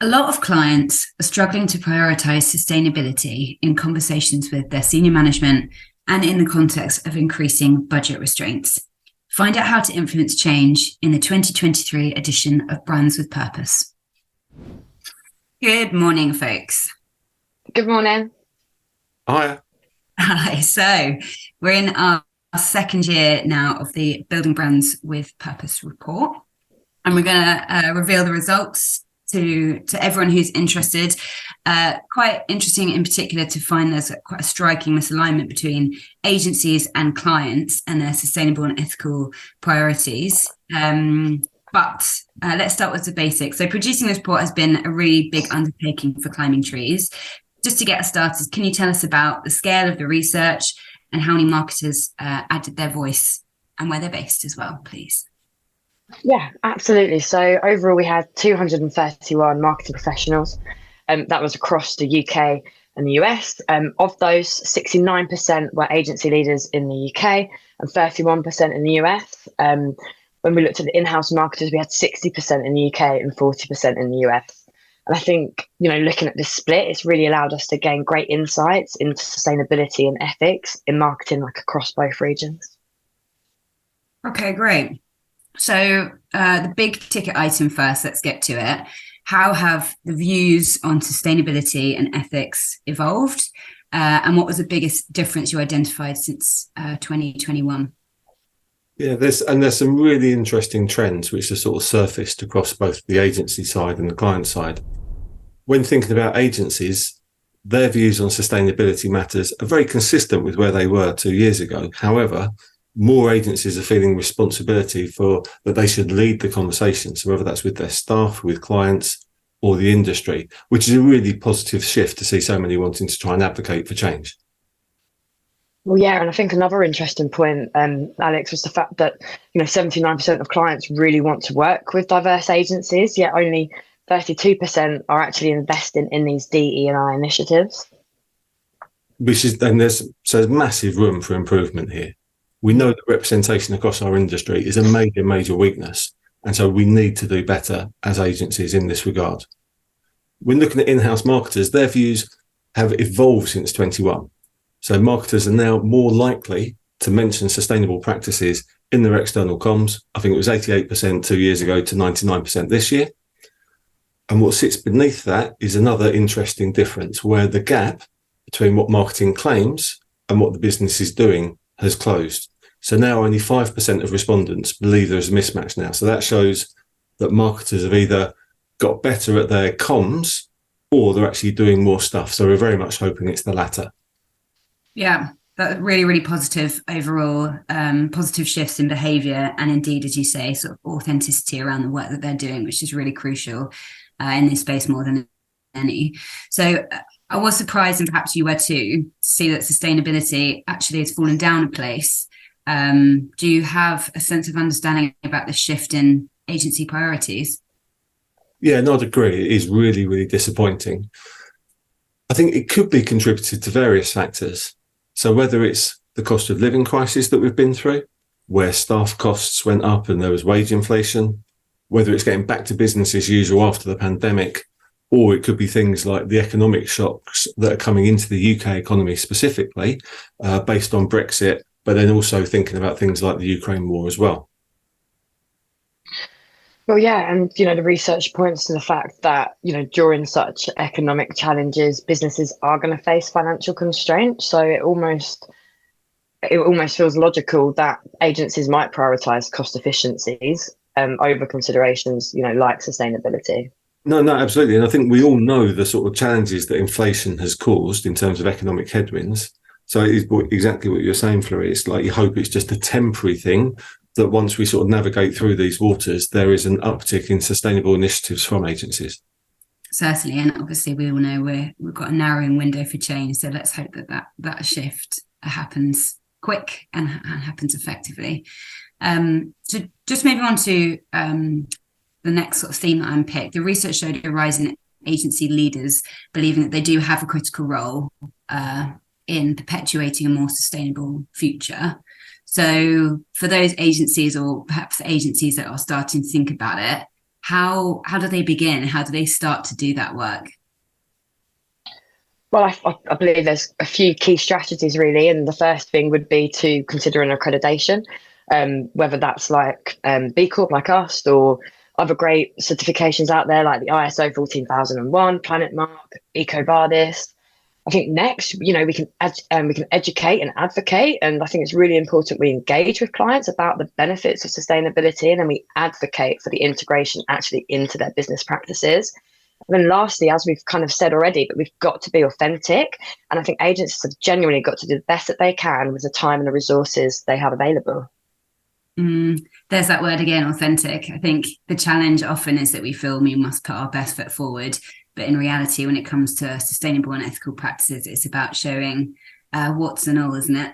A lot of clients are struggling to prioritize sustainability in conversations with their senior management and in the context of increasing budget restraints. Find out how to influence change in the 2023 edition of Brands with Purpose. Good morning, folks. Good morning. Hi. Hi. So we're in our second year now of the Building Brands with Purpose report, and we're going to reveal the results to everyone who's interested. Quite interesting in particular to find there's quite a striking misalignment between agencies and clients and their sustainable and ethical priorities. But let's start with the basics. So producing this report has been a really big undertaking for Climbing Trees. Just to get us started, can you tell us about the scale of the research and how many marketers added their voice and where they're based as well, please? Yeah, absolutely. So overall, we had 231 marketing professionals. That was across the UK and the US. Of those, 69% were agency leaders in the UK and 31% in the US. When we looked at the in-house marketers, we had 60% in the UK and 40% in the US. And I think, looking at this split, it's really allowed us to gain great insights into sustainability and ethics in marketing, like across both regions. Okay, great. So the big ticket item first, let's get to it. How have the views on sustainability and ethics evolved? And what was the biggest difference you identified since 2021? Yeah, there's some really interesting trends which are sort of surfaced across both the agency side and the client side. When thinking about agencies, their views on sustainability matters are very consistent with where they were 2 years ago. However, more agencies are feeling responsibility for that they should lead the conversation. So whether that's with their staff, with clients, or the industry, which is a really positive shift to see so many wanting to try and advocate for change. Well, yeah, and I think another interesting point, Alex, was the fact that 79% of clients really want to work with diverse agencies, yet only 32% are actually investing in these DE&I initiatives. There's massive room for improvement here. We know that representation across our industry is a major weakness, and so we need to do better as agencies in this regard. When looking at in-house marketers, their views have evolved since 21. So marketers are now more likely to mention sustainable practices in their external comms. I think it was 88% 2 years ago to 99% this year. And what sits beneath that is another interesting difference where the gap between what marketing claims and what the business is doing has closed. So now only 5% of respondents believe there's a mismatch now. So that shows that marketers have either got better at their comms or they're actually doing more stuff. So we're very much hoping it's the latter. Yeah, that's really, really positive overall, positive shifts in behaviour and indeed, as you say, sort of authenticity around the work that they're doing, which is really crucial in this space more than any. So I was surprised, and perhaps you were too, to see that sustainability actually has fallen down a place. Do you have a sense of understanding about the shift in agency priorities? Yeah, no, I'd agree. It is really, really disappointing. I think it could be contributed to various factors. So whether it's the cost of living crisis that we've been through, where staff costs went up and there was wage inflation, whether it's getting back to business as usual after the pandemic, or it could be things like the economic shocks that are coming into the UK economy specifically based on Brexit, but then also thinking about things like the Ukraine war as well. Well, yeah, and the research points to the fact that during such economic challenges, businesses are going to face financial constraints. So it almost feels logical that agencies might prioritise cost efficiencies over considerations, like sustainability. No, absolutely. And I think we all know the sort of challenges that inflation has caused in terms of economic headwinds. So it is exactly what you're saying, Florrie. It's like you hope it's just a temporary thing, that once we sort of navigate through these waters, there is an uptick in sustainable initiatives from agencies. Certainly. And obviously we all know we've got a narrowing window for change. So let's hope that shift happens quick and happens effectively. So just moving on to the next sort of theme that I unpicked, the research showed a rise in agency leaders believing that they do have a critical role in perpetuating a more sustainable future. So for those agencies, or perhaps agencies that are starting to think about it, how do they begin? How do they start to do that work? Well, I believe there's a few key strategies really, and the first thing would be to consider an accreditation, whether that's like B Corp like us or other great certifications out there like the ISO 14001, Planet Mark, EcoVadis. I think next, we can educate and advocate, and I think it's really important we engage with clients about the benefits of sustainability, and then we advocate for the integration actually into their business practices. And then lastly, as we've kind of said already, but we've got to be authentic. And I think agencies have genuinely got to do the best that they can with the time and the resources they have available. There's that word again, authentic. I think the challenge often is that we feel we must put our best foot forward. But in reality, when it comes to sustainable and ethical practices, it's about showing what's and all, isn't it?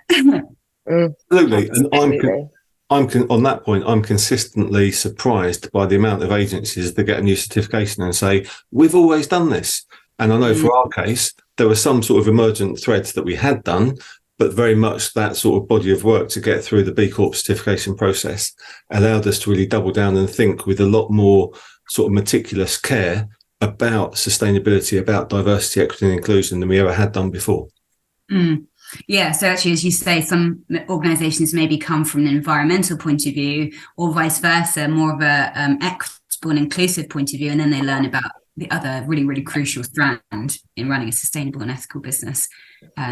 Absolutely. And I'm on that point, I'm consistently surprised by the amount of agencies that get a new certification and say, we've always done this. And I know for our case, there were some sort of emergent threads that we had done, but very much that sort of body of work to get through the B Corp certification process allowed us to really double down and think with a lot more sort of meticulous care about sustainability, about diversity, equity and inclusion than we ever had done before. Yeah, so actually, as you say, some organisations maybe come from an environmental point of view, or vice versa, more of a equitable and inclusive point of view, and then they learn about the other really, really crucial strand in running a sustainable and ethical business.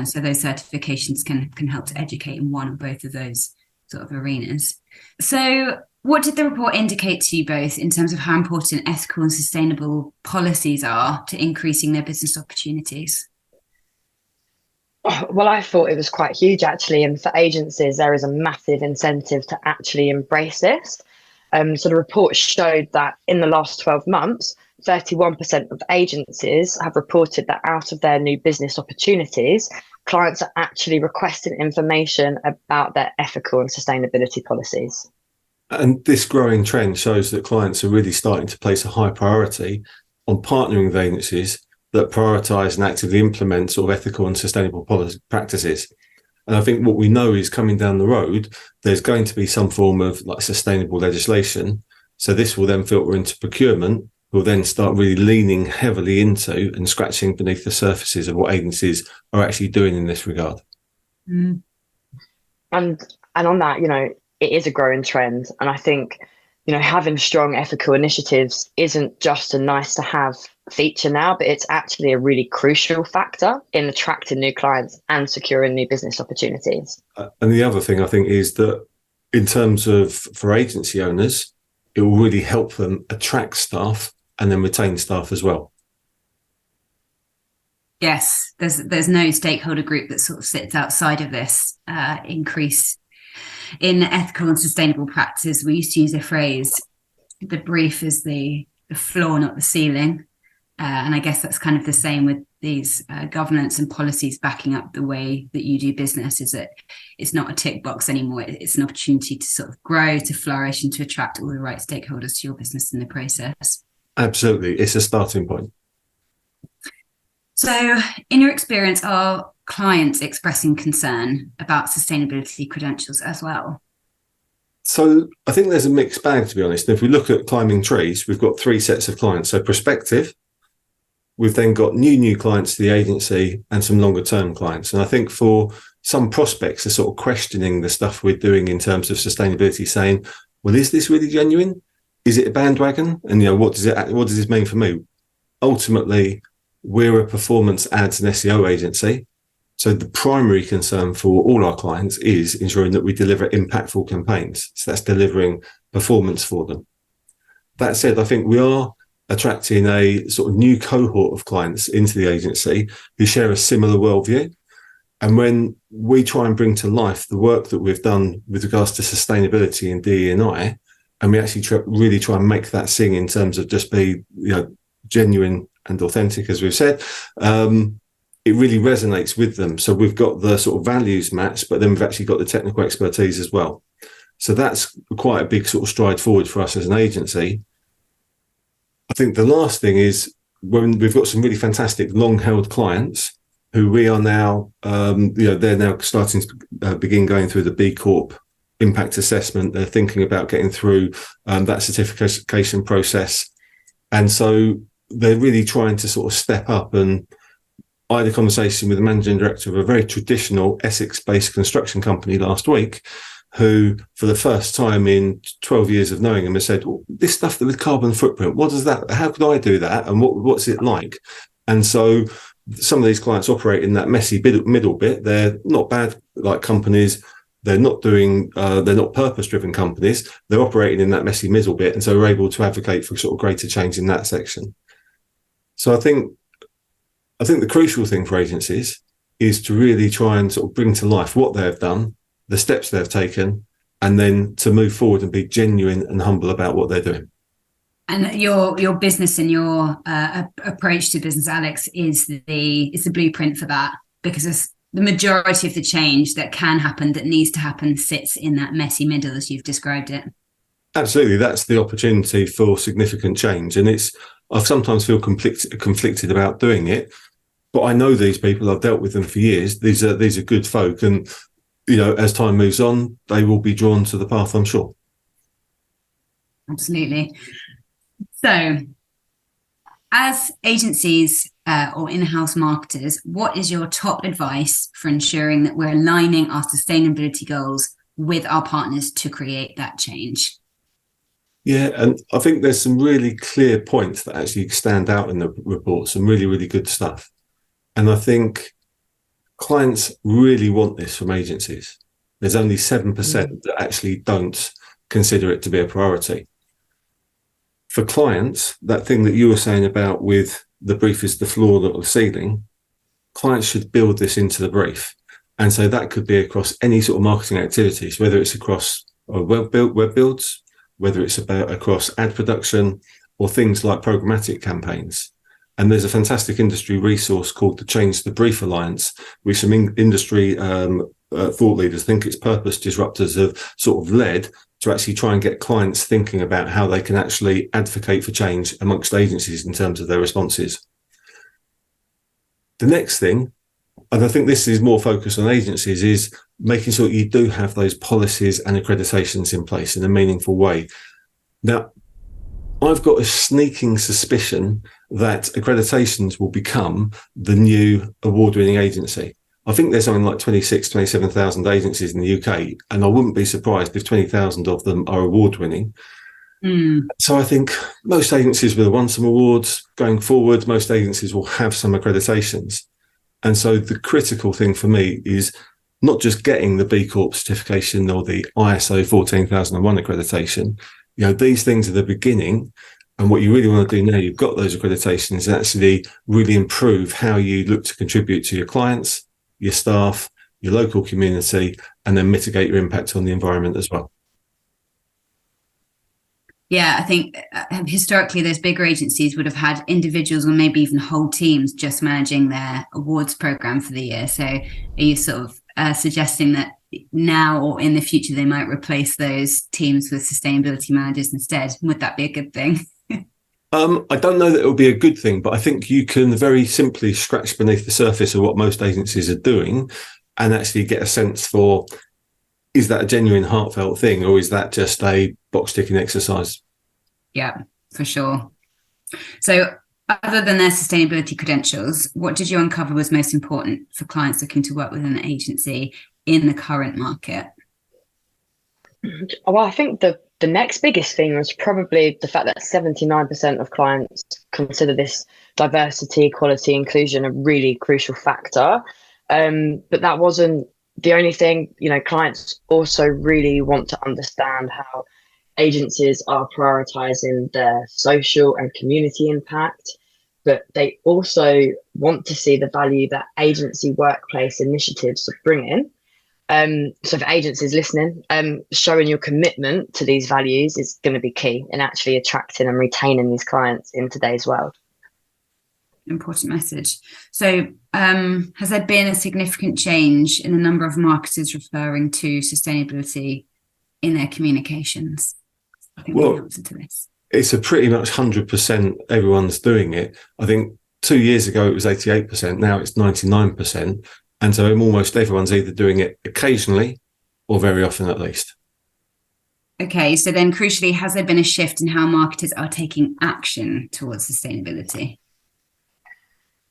So those certifications can help to educate in one or both of those sort of arenas. So what did the report indicate to you both in terms of how important ethical and sustainable policies are to increasing their business opportunities? Well, I thought it was quite huge, actually. And for agencies, there is a massive incentive to actually embrace this. So the report showed that in the last 12 months, 31% of agencies have reported that out of their new business opportunities, clients are actually requesting information about their ethical and sustainability policies. And this growing trend shows that clients are really starting to place a high priority on partnering with agencies that prioritise and actively implement sort of ethical and sustainable policy practices. And I think what we know is coming down the road, there's going to be some form of like sustainable legislation. So this will then filter into procurement, who will then start really leaning heavily into and scratching beneath the surfaces of what agencies are actually doing in this regard. And on that, it is a growing trend. And I think, having strong ethical initiatives isn't just a nice to have feature now, but it's actually a really crucial factor in attracting new clients and securing new business opportunities. And the other thing I think is that in terms of for agency owners, it will really help them attract staff and then retain staff as well. Yes, there's no stakeholder group that sort of sits outside of this increase in ethical and sustainable practices. We used to use a phrase, the brief is the floor, not the ceiling. And I guess that's kind of the same with these governance and policies backing up the way that you do business, is that it's not a tick box anymore. It's an opportunity to sort of grow, to flourish and to attract all the right stakeholders to your business in the process. Absolutely. It's a starting point. So in your experience, are clients expressing concern about sustainability credentials as well? So I think there's a mixed bag, to be honest. And if we look at Climbing Trees, we've got three sets of clients. So prospective, we've then got new clients to the agency and some longer term clients. And I think for some prospects are sort of questioning the stuff we're doing in terms of sustainability, saying, well, is this really genuine? Is it a bandwagon? And, what does this mean for me? Ultimately, we're a performance ads and SEO agency. So the primary concern for all our clients is ensuring that we deliver impactful campaigns. So that's delivering performance for them. That said, I think we are attracting a sort of new cohort of clients into the agency who share a similar worldview. And when we try and bring to life the work that we've done with regards to sustainability and DE&I, and we actually really try and make that sing in terms of just be, genuine and authentic, as we've said, it really resonates with them. So we've got the sort of values match, but then we've actually got the technical expertise as well. So that's quite a big sort of stride forward for us as an agency. I think the last thing is when we've got some really fantastic long-held clients who we are now, they're now starting to begin going through the B Corp impact assessment. They're thinking about getting through that certification process. And so they're really trying to sort of step up. And I had a conversation with the managing director of a very traditional Essex-based construction company last week, who, for the first time in 12 years of knowing him, has said, well, this stuff with carbon footprint, what does that, how could I do that? And what's it like? And so some of these clients operate in that messy middle bit. They're not bad like companies. They're not purpose-driven companies. They're operating in that messy middle bit. And so we're able to advocate for sort of greater change in that section. So I think the crucial thing for agencies is to really try and sort of bring to life what they've done, the steps they've taken, and then to move forward and be genuine and humble about what they're doing. And your business and your approach to business, Alex, is the blueprint for that, because the majority of the change that can happen, that needs to happen, sits in that messy middle, as you've described it. Absolutely, that's the opportunity for significant change, and I sometimes feel conflicted about doing it, but I know these people. I've dealt with them for years. These are good folk, and as time moves on, they will be drawn to the path, I'm sure. Absolutely. So, as agencies or in-house marketers, what is your top advice for ensuring that we're aligning our sustainability goals with our partners to create that change? Yeah, and I think there's some really clear points that actually stand out in the report, some really, really good stuff. And I think clients really want this from agencies. There's only 7% that actually don't consider it to be a priority. For clients, that thing that you were saying about with the brief is the floor, not the ceiling, clients should build this into the brief. And so that could be across any sort of marketing activities, whether it's across web builds, whether it's across ad production, or things like programmatic campaigns. And there's a fantastic industry resource called the Change the Brief Alliance, which some industry thought leaders think its purpose disruptors have sort of led to actually try and get clients thinking about how they can actually advocate for change amongst agencies in terms of their responses. The next thing, and I think this is more focused on agencies, is making sure you do have those policies and accreditations in place in a meaningful way. Now, I've got a sneaking suspicion that accreditations will become the new award-winning agency. I think there's something like 27,000 agencies in the UK, and I wouldn't be surprised if 20,000 of them are award-winning. So I think most agencies will have won some awards going forward. Most agencies will have some accreditations. And so the critical thing for me is not just getting the B Corp certification or the ISO 14001 accreditation. These things are the beginning. And what you really want to do now, you've got those accreditations, is actually really improve how you look to contribute to your clients, your staff, your local community, and then mitigate your impact on the environment as well. Yeah, I think historically those bigger agencies would have had individuals or maybe even whole teams just managing their awards program for the year. So are you sort of suggesting that now or in the future they might replace those teams with sustainability managers instead? Would that be a good thing? I don't know that it will be a good thing, but I think you can very simply scratch beneath the surface of what most agencies are doing and actually get a sense for, is that a genuine heartfelt thing, or is that just a box ticking exercise? Yeah, for sure. So other than their sustainability credentials, what did you uncover was most important for clients looking to work with an agency in the current market? Well, I think the next biggest thing was probably the fact that 79% of clients consider this diversity, equality, inclusion a really crucial factor. But that wasn't the only thing. Clients also really want to understand how agencies are prioritizing their social and community impact, but they also want to see the value that agency workplace initiatives are bringing. So for agencies listening, showing your commitment to these values is going to be key in actually attracting and retaining these clients in today's world. Important message. So has there been a significant change in the number of marketers referring to sustainability in their communications? I think the answer to this. It's a pretty much 100% everyone's doing it. I think 2 years ago it was 88%, now it's 99%. And so almost everyone's either doing it occasionally or very often at least. Okay, so then crucially, has there been a shift in how marketers are taking action towards sustainability?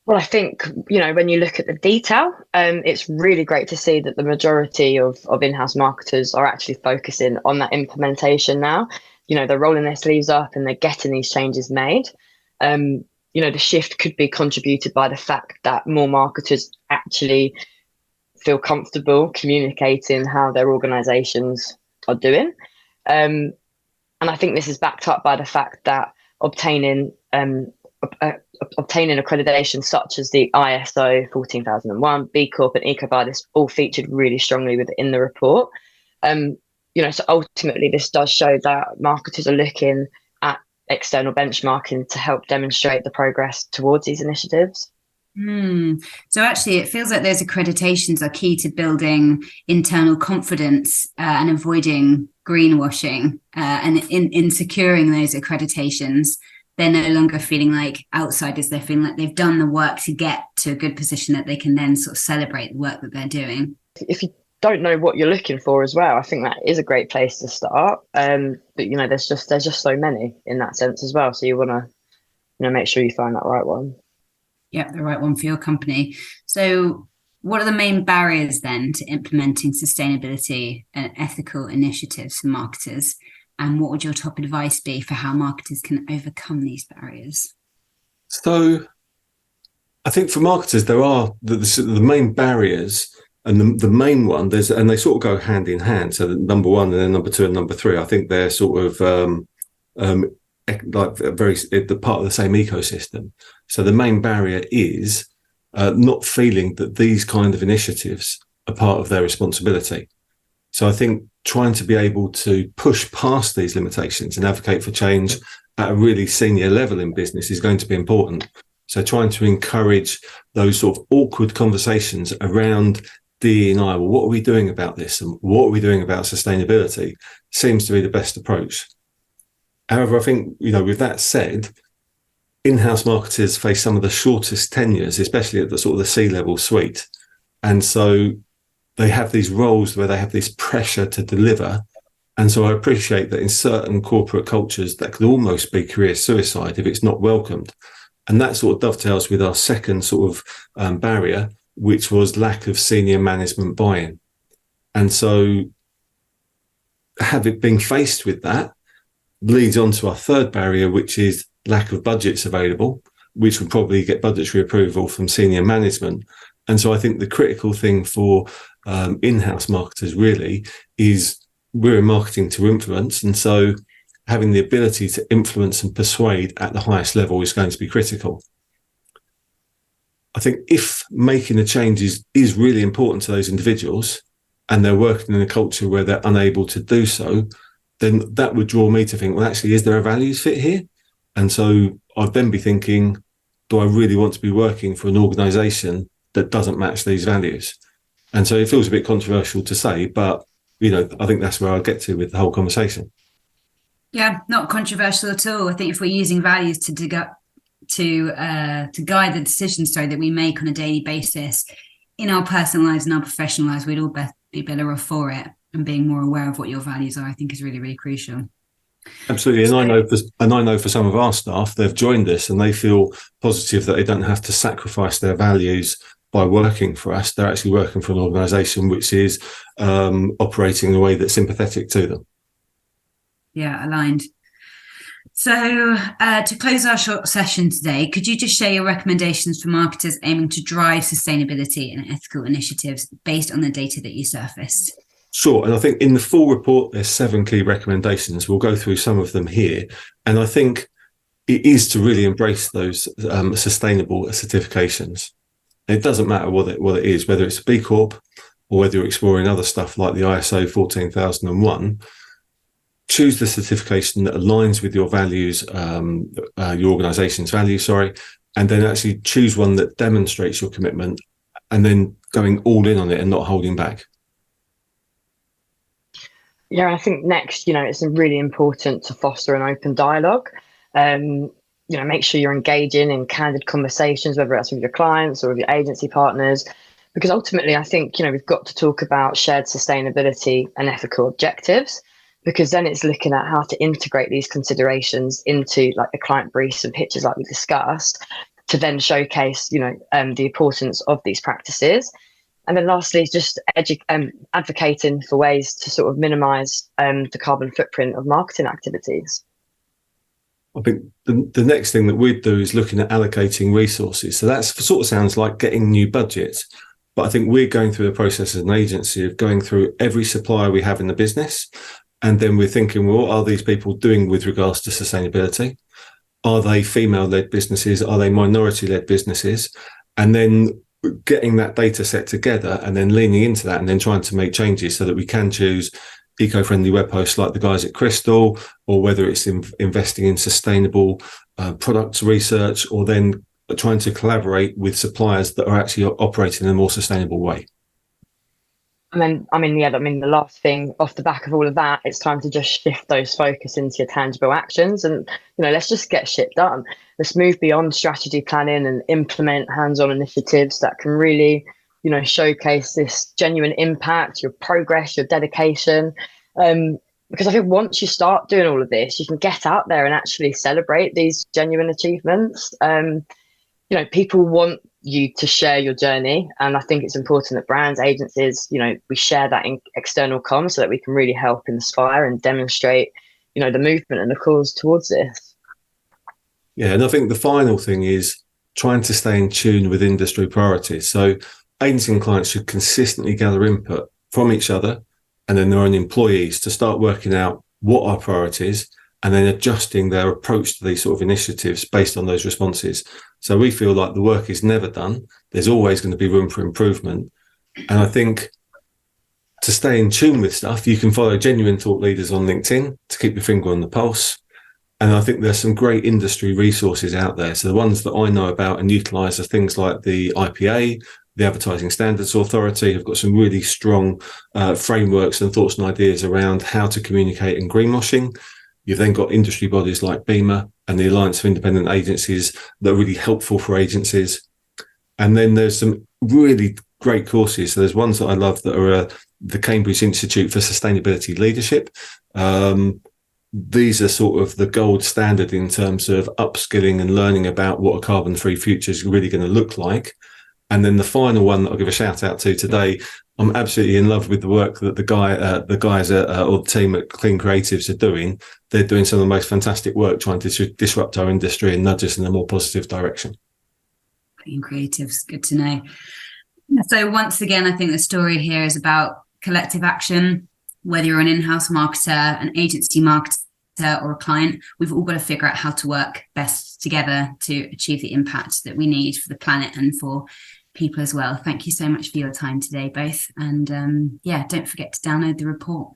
Well, I think, when you look at the detail, it's really great to see that the majority of in-house marketers are actually focusing on that implementation now. They're rolling their sleeves up and they're getting these changes made. The shift could be contributed by the fact that more marketers actually feel comfortable communicating how their organizations are doing. And I think this is backed up by the fact that obtaining accreditation such as the ISO 14001, B Corp, and EcoVadis all featured really strongly within the report. So ultimately, this does show that marketers are looking at external benchmarking to help demonstrate the progress towards these initiatives. So actually, it feels like those accreditations are key to building internal confidence and avoiding greenwashing. And in securing those accreditations, they're no longer feeling like outsiders. They're feeling like they've done the work to get to a good position that they can then sort of celebrate the work that they're doing. If you don't know what you're looking for as well, I think that is a great place to start. But there's just so many in that sense as well. So you want to make sure you find that right one. Yeah, the right one for your company. So what are the main barriers then to implementing sustainability and ethical initiatives for marketers? And what would your top advice be for how marketers can overcome these barriers? So I think for marketers, there are the main barriers, and the main one, and they sort of go hand in hand. So number one and then number two and number three, I think they're sort of like the part of the same ecosystem. So the main barrier is not feeling that these kind of initiatives are part of their responsibility. So I think trying to be able to push past these limitations and advocate for change at a really senior level in business is going to be important. So trying to encourage those sort of awkward conversations around DE&I, well, what are we doing about this and what are we doing about sustainability, seems to be the best approach. However, I think, with that said, in-house marketers face some of the shortest tenures, especially at the sort of the C-level suite. And so they have these roles where they have this pressure to deliver. And so I appreciate that in certain corporate cultures, that could almost be career suicide if it's not welcomed. And that sort of dovetails with our second sort of barrier, which was lack of senior management buy-in. And so being faced with that leads on to our third barrier, which is lack of budgets available, which will probably get budgetary approval from senior management. And so I think the critical thing for in-house marketers really is we're in marketing to influence. And so having the ability to influence and persuade at the highest level is going to be critical. I think if making the changes is really important to those individuals and they're working in a culture where they're unable to do so, then that would draw me to think, well, actually, is there a values fit here? And so I'd then be thinking, do I really want to be working for an organisation that doesn't match these values? And so it feels a bit controversial to say, but, I think that's where I'll get to with the whole conversation. Yeah, not controversial at all. I think if we're using values to dig up, to guide the decisions that we make on a daily basis in our personal lives and our professional lives, we'd all be better off for it. And being more aware of what your values are, I think, is really, really crucial. Absolutely. And I know for some of our staff, they've joined us and they feel positive that they don't have to sacrifice their values by working for us. They're actually working for an organisation which is operating in a way that's sympathetic to them. Yeah, aligned. So to close our short session today, could you just share your recommendations for marketers aiming to drive sustainability and ethical initiatives based on the data that you surfaced? Sure. And I think in the full report, there's 7 key recommendations. We'll go through some of them here. And I think it is to really embrace those sustainable certifications. It doesn't matter what it is, whether it's a B Corp or whether you're exploring other stuff like the ISO 14001. Choose the certification that aligns with your values, your organization's values, and then actually choose one that demonstrates your commitment and then going all in on it and not holding back. Yeah, I think next, it's really important to foster an open dialogue. Make sure you're engaging in candid conversations, whether that's with your clients or with your agency partners, because ultimately, I think, we've got to talk about shared sustainability and ethical objectives. because then it's looking at how to integrate these considerations into like the client briefs and pitches like we discussed, to then showcase, the importance of these practices. And then lastly, just advocating for ways to sort of minimise the carbon footprint of marketing activities. I think the next thing that we'd do is looking at allocating resources. So that sort of sounds like getting new budgets. But I think we're going through the process as an agency of going through every supplier we have in the business. And then we're thinking, well, what are these people doing with regards to sustainability? Are they female-led businesses? Are they minority-led businesses? And then getting that data set together and then leaning into that and then trying to make changes so that we can choose eco-friendly web hosts like the guys at Crystal, or whether it's investing in sustainable products research, or then trying to collaborate with suppliers that are actually operating in a more sustainable way. And then, the last thing off the back of all of that, it's time to just shift those focus into your tangible actions, and let's just get shit done. Let's move beyond strategy planning and implement hands-on initiatives that can really showcase this genuine impact, your progress, your dedication. Because I think once you start doing all of this, you can get out there and actually celebrate these genuine achievements. People want you to share your journey. And I think it's important that brands, agencies, we share that in external comms so that we can really help inspire and demonstrate, the movement and the cause towards this. Yeah, and I think the final thing is trying to stay in tune with industry priorities. So agency and clients should consistently gather input from each other and then their own employees to start working out what our priorities, and then adjusting their approach to these sort of initiatives based on those responses. So we feel like the work is never done. There's always going to be room for improvement. And I think to stay in tune with stuff, you can follow Genuine Thought Leaders on LinkedIn to keep your finger on the pulse. And I think there's some great industry resources out there. So the ones that I know about and utilise are things like the IPA, the Advertising Standards Authority have got some really strong frameworks and thoughts and ideas around how to communicate in greenwashing. You've then got industry bodies like BEMA and the Alliance of Independent Agencies that are really helpful for agencies. And then there's some really great courses. So there's ones that I love that are the Cambridge Institute for Sustainability Leadership. These are sort of the gold standard in terms of upskilling and learning about what a carbon-free future is really going to look like. And then the final one that I'll give a shout out to today, I'm absolutely in love with the work that the guys or the team at Clean Creatives are doing. They're doing some of the most fantastic work trying to disrupt our industry and nudge us in a more positive direction. Clean Creatives, good to know. So once again, I think the story here is about collective action. Whether you're an in-house marketer, an agency marketer, or a client, we've all got to figure out how to work best together to achieve the impact that we need for the planet and for people as well. Thank you so much for your time today, both. And don't forget to download the report.